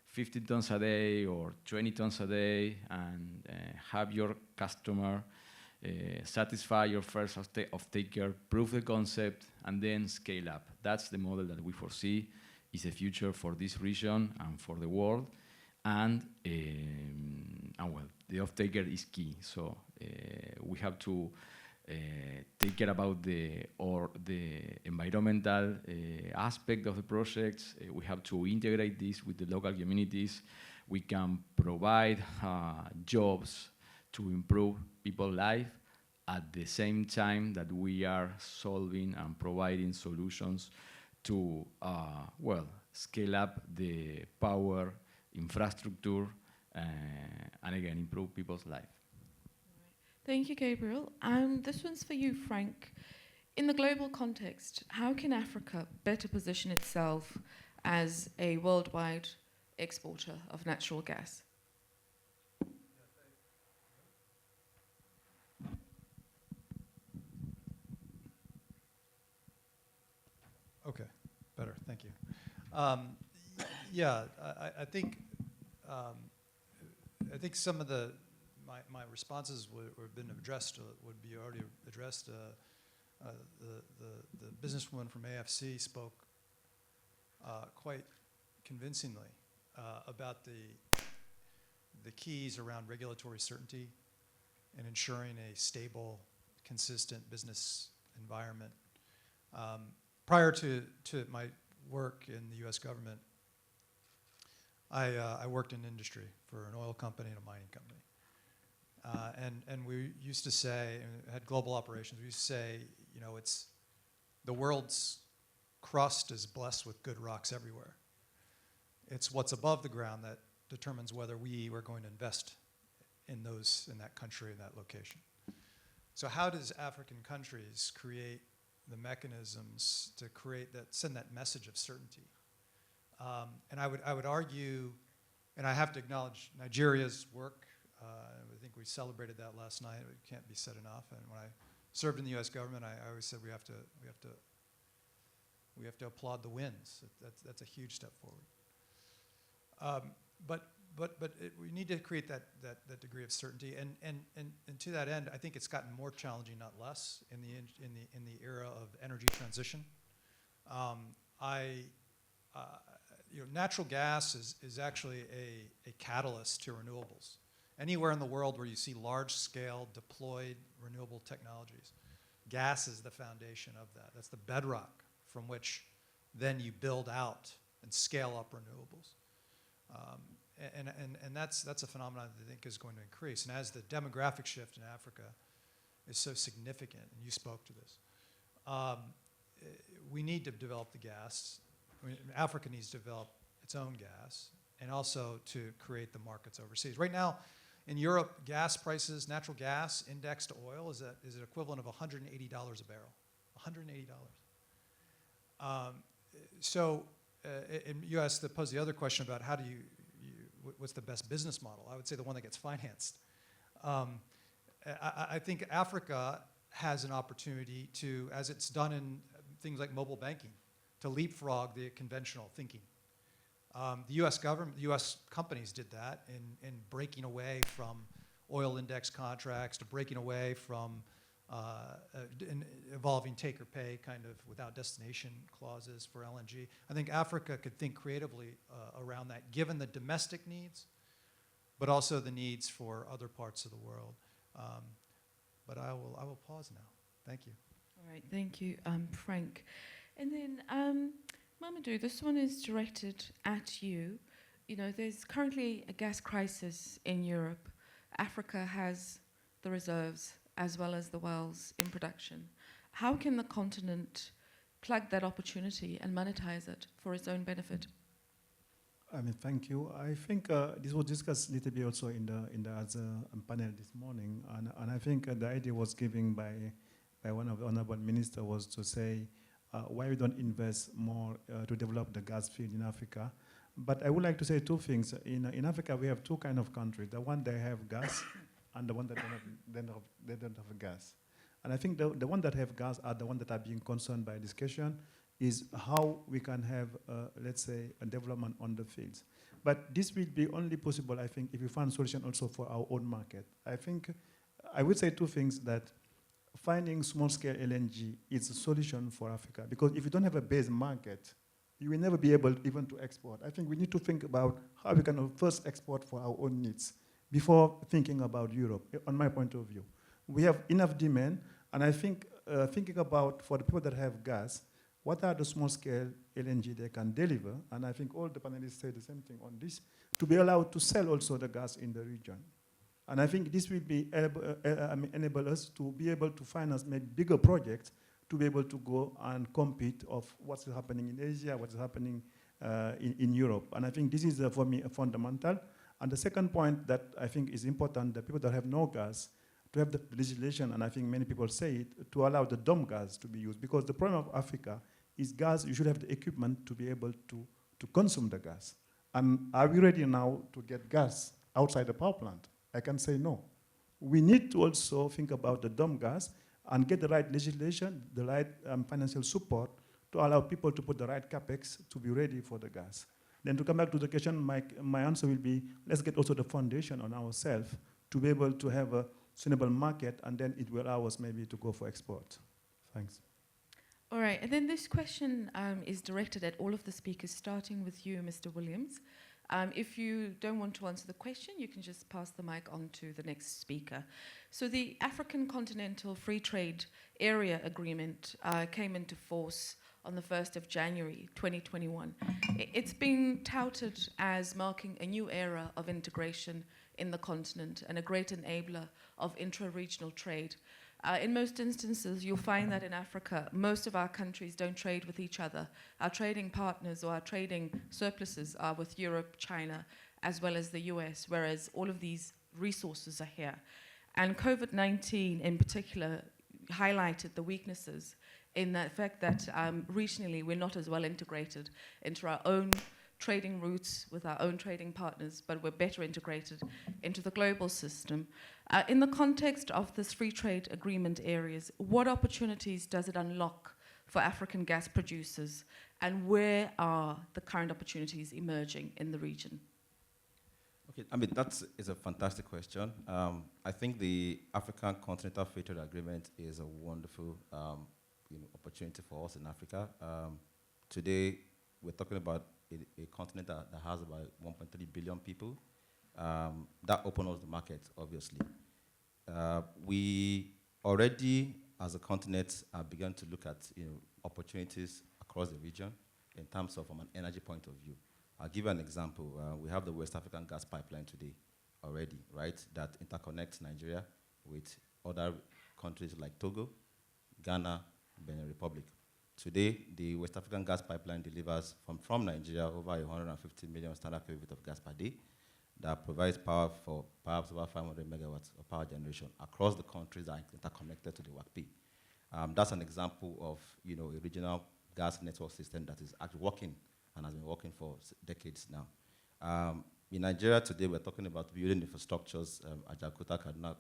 50 tons a day or 20 tons a day, and have your customer satisfy your first off-taker, prove the concept, and then scale up. That's the model that we foresee is the future for this region and for the world. And well, the off-taker is key. So we have to take care about the environmental aspect of the projects. We have to integrate this with the local communities. We can provide jobs to improve people's life at the same time that we are solving and providing solutions to, well, scale up the power infrastructure and again, improve people's life. Thank you, Gabriel. This one's for you, Frank. In the global context, how can Africa better position itself as a worldwide exporter of natural gas? Okay, better, thank you. I think some of my responses have been addressed, would be already addressed. The businesswoman from AFC spoke quite convincingly about the keys around regulatory certainty and ensuring a stable, consistent business environment. Prior to my work in the U.S. government, I worked in industry for an oil company and a mining company. And we used to say, and had global operations, we used to say, it's the world's crust is blessed with good rocks everywhere. It's what's above the ground that determines whether we are going to invest in that country, in that location. So how does African countries create the mechanisms to send that message of certainty? And I would argue, and I have to acknowledge Nigeria's work. I think we celebrated that last night. It can't be said enough. And when I served in the U.S. government, I always said we have to We have to applaud the wins. That's a huge step forward. We need to create that degree of certainty, and to that end, I think it's gotten more challenging, not less, in the era of energy transition. Natural gas is actually a catalyst to renewables. Anywhere in the world where you see large-scale deployed renewable technologies, gas is the foundation of that. That's the bedrock from which then you build out and scale up renewables. And that's a phenomenon that I think is going to increase. And as the demographic shift in Africa is so significant, and you spoke to this, we need to develop the gas. Africa needs to develop its own gas, and also to create the markets overseas. Right now, in Europe, gas prices, natural gas indexed to oil is an equivalent of $180 a barrel. $180. And you posed the other question about how do what's the best business model? I would say the one that gets financed. I think Africa has an opportunity to, as it's done in things like mobile banking, to leapfrog the conventional thinking. The U.S. government, the U.S. companies did that in breaking away from oil index contracts, to breaking away from involving take or pay kind of without destination clauses for LNG. I think Africa could think creatively around that, given the domestic needs, but also the needs for other parts of the world. But I will pause now. Thank you. All right, thank you, Frank. And then, Mamadou, this one is directed at you. You know, there's currently a gas crisis in Europe. Africa has the reserves as well as the wells in production. How can the continent plug that opportunity and monetize it for its own benefit? Thank you. I think this was discussed a little bit also in the other panel this morning, and I think the idea was given by one of the honorable ministers was to say why we don't invest more to develop the gas field in Africa. But I would like to say two things. In Africa, we have two kinds of countries: the one that have gas, and the one that they don't have gas. And I think the one that have gas are the one that are being concerned by discussion is how we can have, let's say, a development on the fields. But this will be only possible, I think, if we find solution also for our own market. I think I would say two things: that finding small-scale LNG is a solution for Africa, because if you don't have a base market, you will never be able even to export. I think we need to think about how we can first export for our own needs before thinking about Europe, on my point of view. We have enough demand, and I think thinking about, for the people that have gas, what are the small-scale LNG they can deliver? And I think all the panelists say the same thing on this, to be allowed to sell also the gas in the region. And I think this will be enable us to be able to finance maybe bigger projects, to be able to go and compete of what's happening in Asia, what's happening in Europe. And I think this is, for me, a fundamental. And the second point that I think is important, the people that have no gas, to have the legislation, and I think many people say it, to allow the dumb gas to be used. Because the problem of Africa is gas, you should have the equipment to be able to consume the gas. And are we ready now to get gas outside the power plant? I can say no. We need to also think about the dumb gas and get the right legislation, the right financial support to allow people to put the right capex to be ready for the gas. Then to come back to the question, my answer will be, let's get also the foundation on ourselves to be able to have a sustainable market, and then it will allow us maybe to go for export. Thanks. All right, and then this question is directed at all of the speakers, starting with you, Mr. Williams. If you don't want to answer the question, you can just pass the mic on to the next speaker. So the African Continental Free Trade Area Agreement came into force on the 1st of January 2021. It's been touted as marking a new era of integration in the continent and a great enabler of intra-regional trade. In most instances, you'll find that in Africa, most of our countries don't trade with each other. Our trading partners or our trading surpluses are with Europe, China, as well as the US, whereas all of these resources are here. And COVID-19 in particular highlighted the weaknesses in the fact that regionally we're not as well integrated into our own trading routes with our own trading partners, but we're better integrated into the global system. In the context of this free trade agreement areas, what opportunities does it unlock for African gas producers, and where are the current opportunities emerging in the region? Okay, I mean, that is a fantastic question. I think the African Continental Free Trade Agreement is a wonderful opportunity for us in Africa. Today, we're talking about a continent that has about 1.3 billion people. That opens up the market, obviously. We already, as a continent, have begun to look at opportunities across the region in terms of from an energy point of view. I'll give you an example. We have the West African gas pipeline today already, right, that interconnects Nigeria with other countries like Togo, Ghana, Benin Republic. Today, the West African gas pipeline delivers from Nigeria over 150 million standard cubic feet of gas per day that provides power for perhaps over 500 megawatts of power generation across the countries that are interconnected to the WACP. That's an example of a regional gas network system that is actually working and has been working for decades now. In Nigeria today, we're talking about building infrastructures, Ajaokuta-Kaduna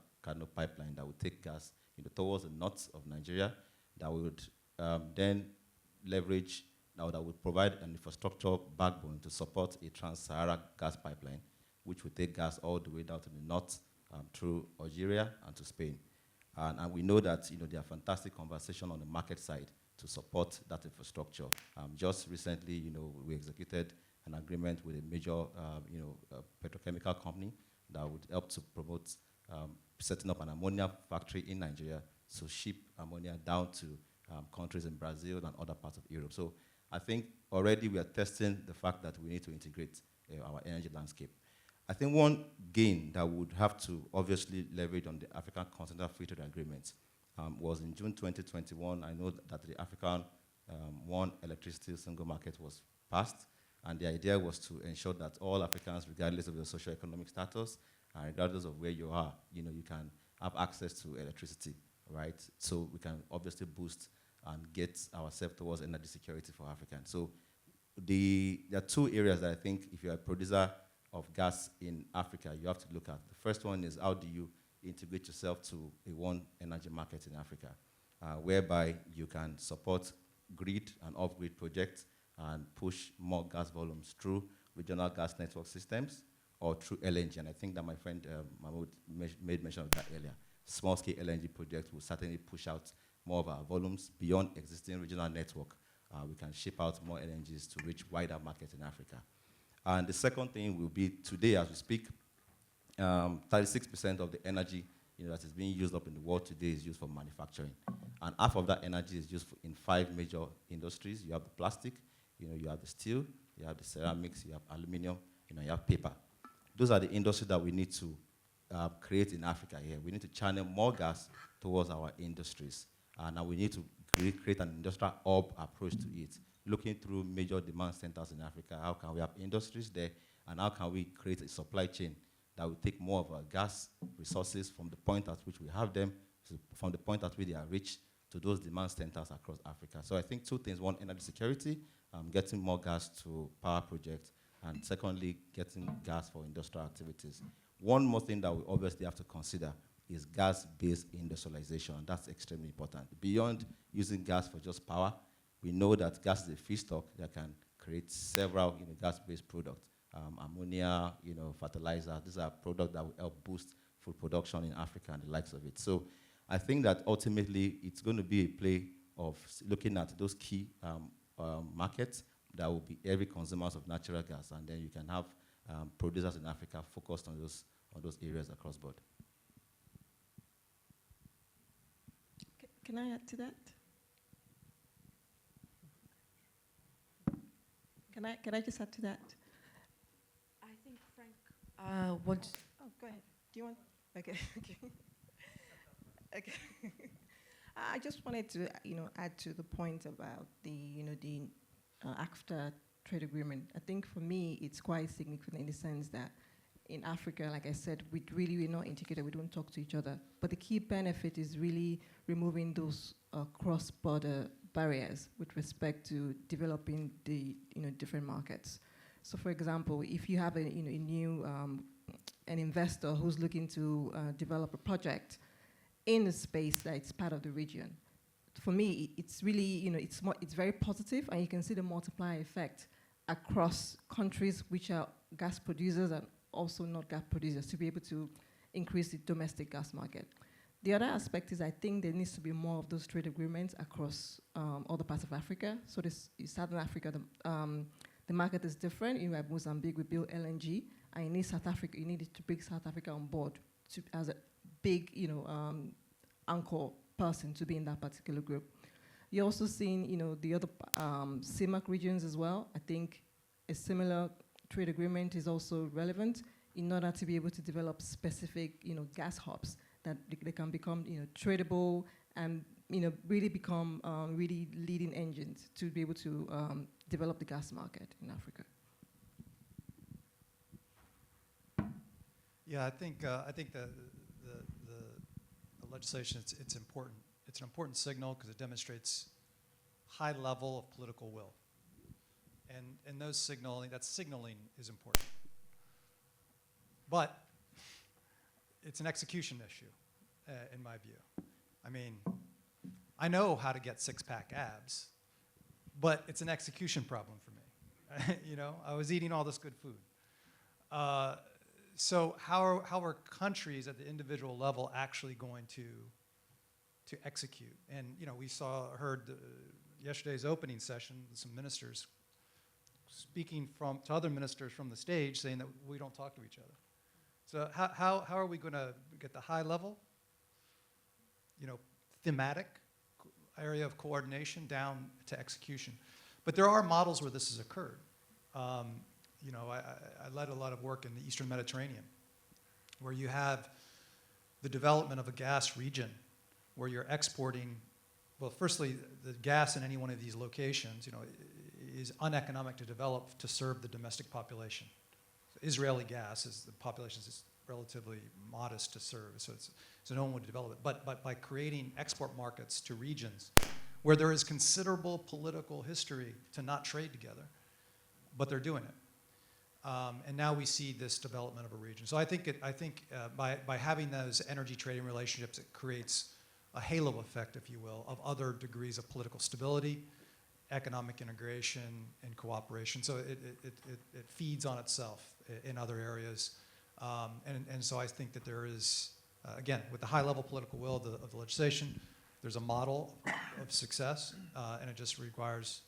pipeline that would take gas towards the north of Nigeria, that would then leverage, that would provide an infrastructure backbone to support a trans-Sahara gas pipeline, which would take gas all the way down to the north through Algeria and to Spain. And we know that there are fantastic conversations on the market side to support that infrastructure. Just recently, we executed an agreement with a major, petrochemical company that would help to promote setting up an ammonia factory in Nigeria to ship ammonia down to countries in Brazil and other parts of Europe. So I think already we are testing the fact that we need to integrate our energy landscape. I think one gain that would have to obviously leverage on the African Continental Free Trade Agreement was in June 2021. I know that the African One Electricity Single Market was passed, and the idea was to ensure that all Africans, regardless of their socioeconomic status, and regardless of where you are, you can have access to electricity, right? So we can obviously boost and get ourselves towards energy security for Africans. So there are two areas that I think if you're a producer of gas in Africa, you have to look at. The first one is how do you integrate yourself to a one energy market in Africa, whereby you can support grid and off-grid projects and push more gas volumes through regional gas network systems or through LNG. And I think that my friend Mamadou made mention of that earlier. Small-scale LNG projects will certainly push out more of our volumes beyond existing regional network. We can ship out more LNGs to reach wider markets in Africa. And the second thing will be today, as we speak, 36% of the energy that is being used up in the world today is used for manufacturing. And half of that energy is used in 5 major industries. You have the plastic, you have the steel, you have the ceramics, you have aluminum, you have paper. Those are the industries that we need to create in Africa here. We need to channel more gas towards our industries. Now we need to create an industrial hub approach to it, looking through major demand centers in Africa. How can we have industries there, and how can we create a supply chain that will take more of our gas resources from the point at which we have them, from the point at which they are reached, to those demand centers across Africa. So I think two things: one, energy security, getting more gas to power projects, and secondly, getting gas for industrial activities. One more thing that we obviously have to consider is gas-based industrialization. That's extremely important. Beyond using gas for just power, we know that gas is a feedstock that can create several gas-based products. Ammonia, fertilizer. These are products that will help boost food production in Africa and the likes of it. So I think that ultimately it's going to be a play of looking at those key markets that will be heavy consumers of natural gas, and then you can have producers in Africa focused on those areas across board. Can I add to that? Can I just add to that? I think Frank wants. Oh, go ahead. Do you want? Okay. Okay. I just wanted to, add to the point about the AFTA trade agreement. I think for me, it's quite significant in the sense that in Africa, like I said, we're not integrated. We don't talk to each other. But the key benefit is really removing those cross-border barriers with respect to developing the different markets. So, for example, if you have a new an investor who's looking to develop a project in a space that's part of the region, for me, it's really, it's very positive, and you can see the multiplier effect across countries which are gas producers and also not gas producers to be able to increase the domestic gas market. The other aspect is I think there needs to be more of those trade agreements across other parts of Africa. So this in Southern Africa, the market is different. You have Mozambique, we build LNG, and you need South Africa. You need to bring South Africa on board as a big, anchor person to be in that particular group. You're also seeing, the other CIMAC regions as well. I think a similar trade agreement is also relevant in order to be able to develop specific, gas hubs that they can become, tradable and, really become really leading engines to be able to develop the gas market in Africa. Yeah, I think the legislation, it's important. It's an important signal because it demonstrates high level of political will. And that signaling is important. But it's an execution issue, in my view. I mean, I know how to get six-pack abs, but it's an execution problem for me. I was eating all this good food. So how are countries at the individual level actually going to execute? And we heard yesterday's opening session, some ministers speaking to other ministers from the stage saying that we don't talk to each other. So how are we going to get the high level, thematic area of coordination down to execution? But there are models where this has occurred. I led a lot of work in the Eastern Mediterranean, where you have the development of a gas region where you're exporting, well, firstly, the gas in any one of these locations, is uneconomic to develop to serve the domestic population. So Israeli gas, the population is relatively modest to serve, so no one would develop it. But by creating export markets to regions where there is considerable political history to not trade together, but they're doing it. And now we see this development of a region. So I think by having those energy trading relationships, it creates a halo effect, if you will, of other degrees of political stability, economic integration, and cooperation. So it feeds on itself in other areas. And so I think that there is, again, with the high level political will of the legislation, there's a model of success, and it just requires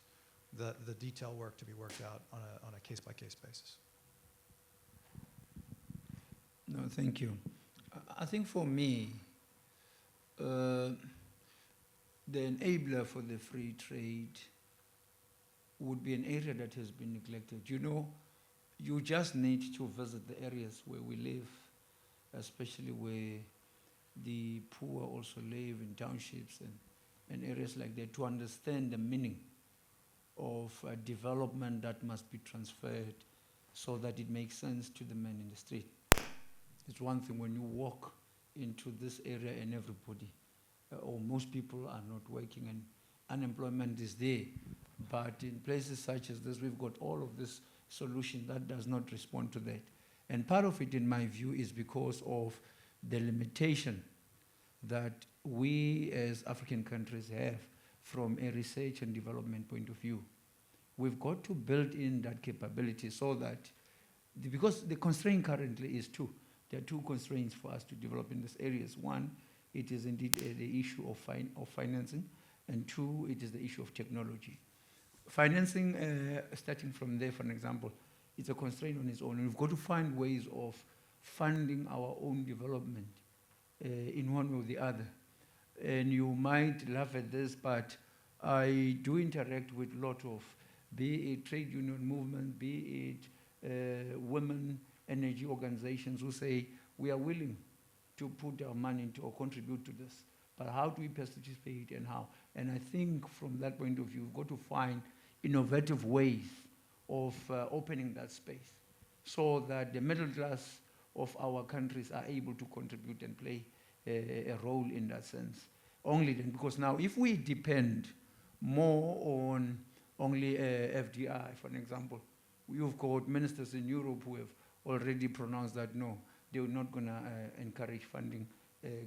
the detail work to be worked out on a case-by-case basis. No, thank you. I think for me, the enabler for the free trade would be an area that has been neglected. You just need to visit the areas where we live, especially where the poor also live in townships and areas like that, to understand the meaning of development that must be transferred so that it makes sense to the man in the street. It's one thing when you walk into this area and everybody, or most people are not working and unemployment is there. But in places such as this, we've got all of this solution that does not respond to that. And part of it, in my view, is because of the limitation that we as African countries have from a research and development point of view. We've got to build in that capability so that, because the constraint currently is two. There are two constraints for us to develop in these areas. One, it is indeed the issue of financing, and two, it is the issue of technology. Financing, starting from there, for an example, it's a constraint on its own. And we've got to find ways of funding our own development in one way or the other. And you might laugh at this, but I do interact with a lot of, be it trade union movement, be it women energy organizations who say, we are willing to put our money into or contribute to this, but how do we participate and how? And I think from that point of view, we've got to find innovative ways of opening that space so that the middle class of our countries are able to contribute and play a role in that sense. Only then, because now if we depend more on only FDI, for an example, you've got ministers in Europe who have already pronounced that no, they're not going to encourage funding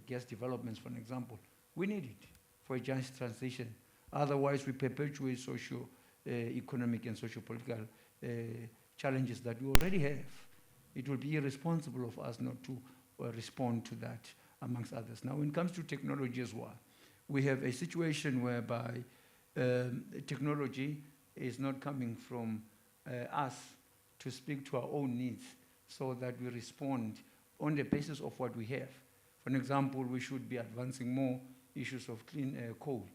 gas developments, for an example. We need it. for a just transition. Otherwise, we perpetuate social, economic and socio-political challenges that we already have. It will be irresponsible of us not to respond to that, amongst others. Now, when it comes to technology as well, we have a situation whereby technology is not coming from us to speak to our own needs so that we respond on the basis of what we have. For an example, we should be advancing more issues of clean coal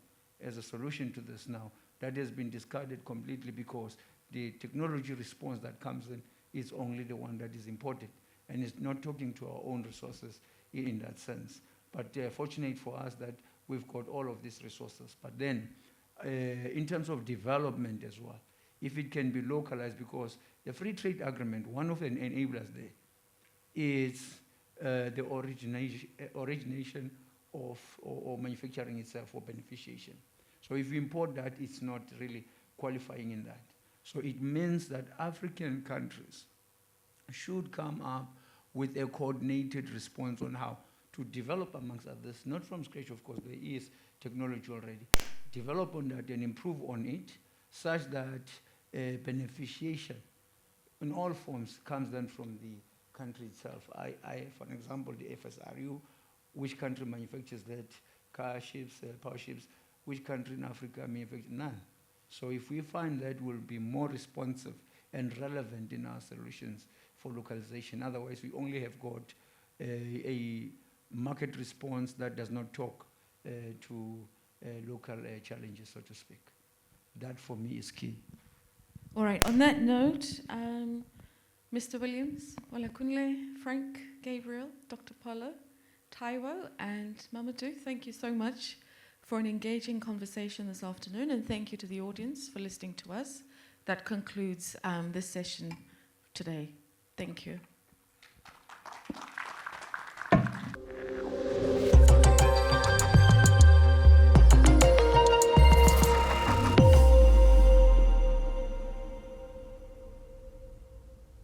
as a solution to this now. That has been discarded completely because the technology response that comes in is only the one that is important, and it's not talking to our own resources in that sense. But fortunate for us that we've got all of these resources. But then, in terms of development as well, if it can be localized, because the free trade agreement, one of the enablers there is the origination of or manufacturing itself or beneficiation. So if you import that, it's not really qualifying in that. So it means that African countries should come up with a coordinated response on how to develop, amongst others, not from scratch, of course, there is technology already. Develop on that and improve on it such that beneficiation in all forms comes then from the country itself. For example, the FSRU, which country manufactures that? Car ships, power ships, which country in Africa manufactures? None. So if we find that, we'll be more responsive and relevant in our solutions for localization. Otherwise, we only have got a market response that does not talk to local challenges, so to speak. That, for me, is key. All right, on that note, Mr. Williams, Olakunle, Frank, Gabriel, Dr. Poolo, Taiwo, and Mamadou, thank you so much for an engaging conversation this afternoon, and thank you to the audience for listening to us. That concludes this session today. Thank you.